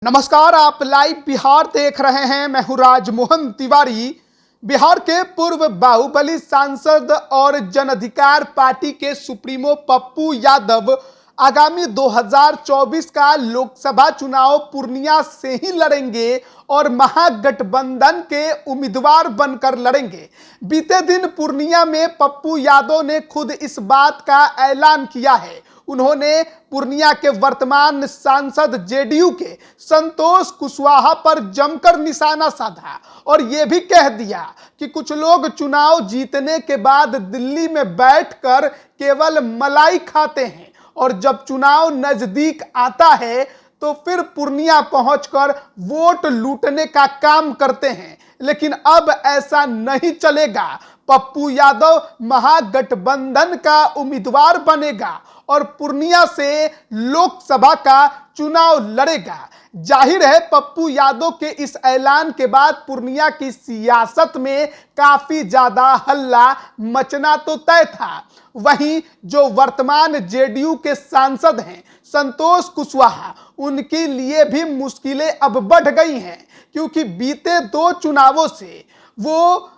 नमस्कार, आप लाइव बिहार देख रहे हैं। मैं हूं राजमोहन तिवारी। बिहार के पूर्व बाहुबली सांसद और जन अधिकार पार्टी के सुप्रीमो पप्पू यादव आगामी 2024 का लोकसभा चुनाव पूर्णिया से ही लड़ेंगे और महागठबंधन के उम्मीदवार बनकर लड़ेंगे। बीते दिन पूर्णिया में पप्पू यादव ने खुद इस बात का ऐलान किया है। उन्होंने पूर्णिया के वर्तमान सांसद जेडीयू के संतोष कुशवाहा पर जमकर निशाना साधा और यह भी कह दिया कि कुछ लोग चुनाव जीतने के बाद दिल्ली में बैठकर केवल मलाई खाते हैं और जब चुनाव नजदीक आता है तो फिर पूर्णिया पहुंचकर वोट लूटने का काम करते हैं। लेकिन अब ऐसा नहीं चलेगा। पप्पू यादव महागठबंधन का उम्मीदवार बनेगा और पूर्णिया से लोकसभा का चुनाव लड़ेगा। जाहिर है, पप्पू यादव के इस ऐलान के बाद पूर्णिया की सियासत में काफी ज्यादा हल्ला मचना तो तय था। वहीं जो वर्तमान जेडीयू के सांसद हैं संतोष कुशवाहा, उनके लिए भी मुश्किलें अब बढ़ गई हैं, क्योंकि बीते 2 चुनावों से वो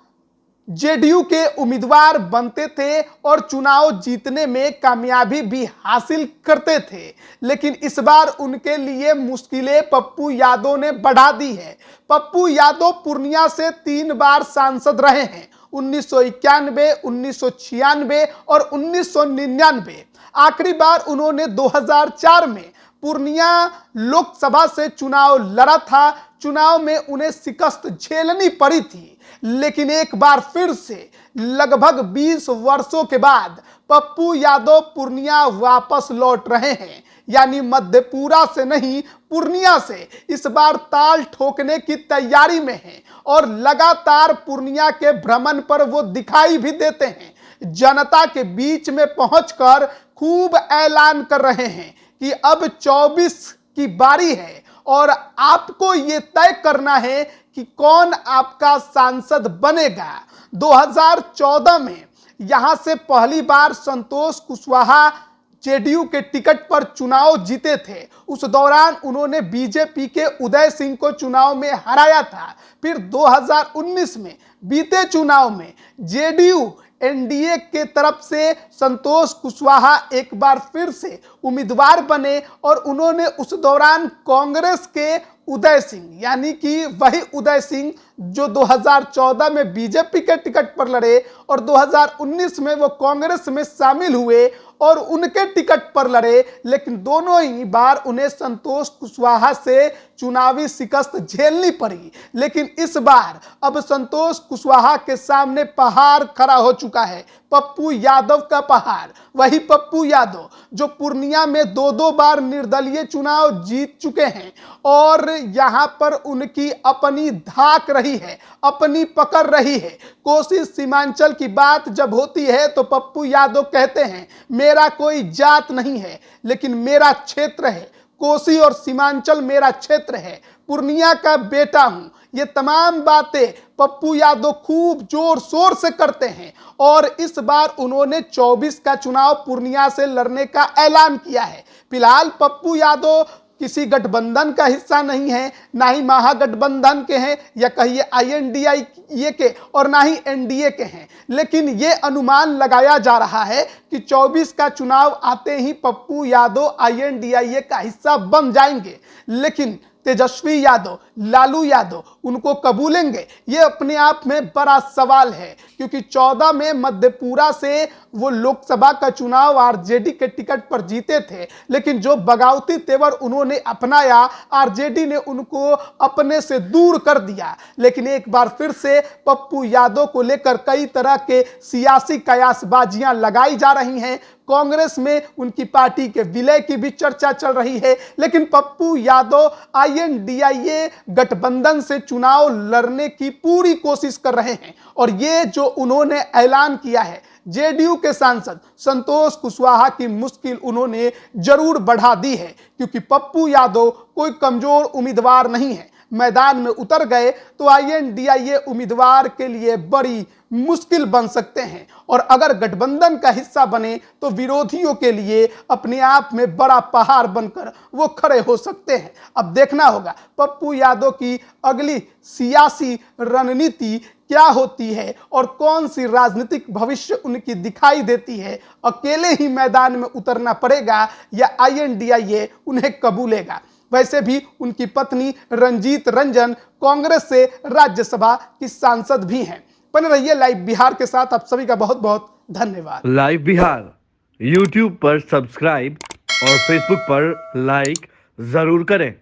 जेडीयू के उम्मीदवार बनते थे और चुनाव जीतने में कामयाबी भी हासिल करते थे। लेकिन इस बार उनके लिए मुश्किलें पप्पू यादव ने बढ़ा दी है। पप्पू यादव पूर्णिया से 3 बार सांसद रहे हैं, 1991, 1996 और 1999। आखिरी बार उन्होंने 2004 में पूर्णिया लोकसभा से चुनाव लड़ा था। चुनाव में उन्हें शिकस्त झेलनी पड़ी थी, लेकिन एक बार फिर से लगभग 20 वर्षों के बाद पप्पू यादव पूर्णिया वापस लौट रहे हैं। यानी मधेपुरा से नहीं, पूर्णिया से इस बार ताल ठोकने की तैयारी में हैं और लगातार पूर्णिया के भ्रमण पर वो दिखाई भी देते हैं। जनता के बीच में पहुंचकर खूब ऐलान कर रहे हैं कि अब 24 की बारी है और आपको ये तय करना है कि कौन आपका सांसद बनेगा। 2014 में यहां से पहली बार संतोष कुशवाहा जेडीयू के टिकट पर चुनाव जीते थे। उस दौरान उन्होंने बीजेपी के उदय सिंह को चुनाव में हराया था। फिर 2019 में बीते चुनाव में जेडीयू एनडीए के तरफ से संतोष कुशवाहा एक बार फिर से उम्मीदवार बने और उन्होंने उस दौरान कांग्रेस के उदय सिंह, यानी कि वही उदय सिंह जो 2014 में बीजेपी के टिकट पर लड़े और 2019 में वो कांग्रेस में शामिल हुए और उनके टिकट पर लड़े, लेकिन दोनों ही बार उन्हें संतोष कुशवाहा से चुनावी शिकस्त झेलनी पड़ी। लेकिन इस बार अब संतोष कुशवाहा के सामने पहाड़ खड़ा हो चुका है, पप्पू यादव का पहाड़। वही पप्पू यादव जो पूर्णिया में 2 बार निर्दलीय चुनाव जीत चुके हैं और यहां पर उनकी अपनी धाक रही है, अपनी पकड़ रही है। कोसी सीमांचल की बात जब होती है तो पप्पू यादव कहते हैं मेरा कोई जात नहीं है, लेकिन मेरा क्षेत्र है। कोसी और सीमांचल मेरा क्षेत्र है, पूर्णिया का बेटा हूं। ये तमाम बातें पप्पू यादव खूब जोर शोर से करते हैं और इस बार उन्होंने 24 का चुनाव पूर्णिया से लड़ने का ऐलान किया है। फिलहाल पप्पू यादव किसी गठबंधन का हिस्सा नहीं है, ना ही महागठबंधन के हैं या कहिए आईएनडीए के और ना ही एनडीए के हैं। लेकिन ये अनुमान लगाया जा रहा है कि 24 का चुनाव आते ही पप्पू यादव आईएनडीए का हिस्सा बन जाएंगे। लेकिन तेजस्वी यादव, लालू यादव उनको कबूलेंगे, ये अपने आप में बड़ा सवाल है, क्योंकि 14 में मधेपुरा से वो लोकसभा का चुनाव आरजेडी के टिकट पर जीते थे, लेकिन जो बगावती तेवर उन्होंने अपनाया, आरजेडी ने उनको अपने से दूर कर दिया। लेकिन एक बार फिर से पप्पू यादव को लेकर कई तरह के सियासी कयासबाजियां लगाई जा रही हैं। कांग्रेस में उनकी पार्टी के विलय की भी चर्चा चल रही है, लेकिन पप्पू यादव आईएनडीए गठबंधन से चुनाव लड़ने की पूरी कोशिश कर रहे हैं। और ये जो उन्होंने ऐलान किया है, जेडीयू के सांसद संतोष कुशवाहा की मुश्किल उन्होंने जरूर बढ़ा दी है, क्योंकि पप्पू यादव कोई कमजोर उम्मीदवार नहीं है। मैदान में उतर गए तो INDIA उम्मीदवार के लिए बड़ी मुश्किल बन सकते हैं, और अगर गठबंधन का हिस्सा बने तो विरोधियों के लिए अपने आप में बड़ा पहाड़ बनकर वो खड़े हो सकते हैं। अब देखना होगा पप्पू यादव की अगली सियासी रणनीति क्या होती है और कौन सी राजनीतिक भविष्य उनकी दिखाई देती है। अकेले ही मैदान में उतरना पड़ेगा या INDIA उन्हें कबूलेगा। वैसे भी उनकी पत्नी रंजीत रंजन कांग्रेस से राज्यसभा की सांसद भी हैं। बने रहिए लाइव बिहार के साथ। आप सभी का बहुत बहुत धन्यवाद। लाइव बिहार YouTube पर सब्सक्राइब और Facebook पर लाइक जरूर करें।